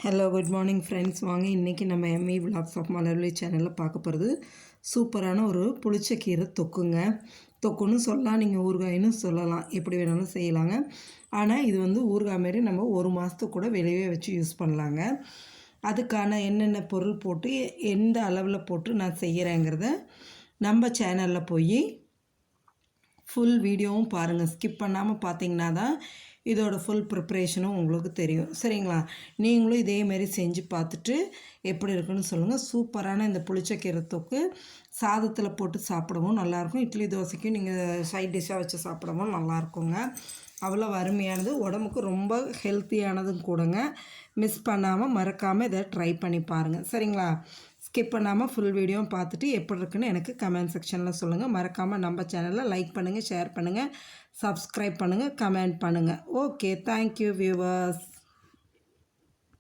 Hello good morning friends. வாங்க இன்றைக்கி நம்ம எம்இ விலாக்ஸ் ஆஃப் மலர்விழி சேனலில் பார்க்க போகிறது சூப்பரான ஒரு புளிச்சக்கீரை தொக்குங்க. தொக்குன்னு சொல்லலாம், நீங்கள் ஊறுகாயின்னு சொல்லலாம், எப்படி வேணாலும் செய்யலாங்க. ஆனால் இது வந்து ஊறுகாய் மாரி நம்ம ஒரு மாதத்துக்கு கூட வெளியே வச்சு யூஸ் பண்ணலாங்க. அதுக்கான என்னென்ன பொருள் போட்டு எந்த அளவில் போட்டு நான் செய்கிறேங்கிறத நம்ம சேனலில் போய் ஃபுல் வீடியோவும் பாருங்கள். ஸ்கிப் பண்ணாமல் பார்த்தீங்கன்னா தான் இதோட ஃபுல் ப்ரிப்ரேஷனும் உங்களுக்கு தெரியும், சரிங்களா? நீங்களும் இதேமாரி செஞ்சு பார்த்துட்டு எப்படி இருக்குன்னு சொல்லுங்கள். சூப்பரான இந்த புளிச்சக்கீரை தொக்கு சாதத்தில் போட்டு சாப்பிடவும் நல்லாயிருக்கும். இட்லி தோசைக்கும் நீங்கள் சைட் டிஷ்ஷாக வச்சு சாப்பிடவும் நல்லாயிருக்குங்க. அவ்வளோ அருமையானது, உடம்புக்கு ரொம்ப ஹெல்த்தியானதும் கூடங்க. மிஸ் பண்ணாமல் மறக்காமல் இதை ட்ரை பண்ணி பாருங்கள், சரிங்களா? ஸ்கிப் பண்ணாமல் ஃபுல் வீடியோவும் பார்த்துட்டு எப்படி இருக்குன்னு எனக்கு கமெண்ட் செக்ஷனில் சொல்லுங்கள். மறக்காமல் நம்ம சேனலில் லைக் பண்ணுங்கள், ஷேர் பண்ணுங்கள், சப்ஸ்கிரைப் பண்ணுங்கள், கமெண்ட் பண்ணுங்கள். Okay, thank you viewers.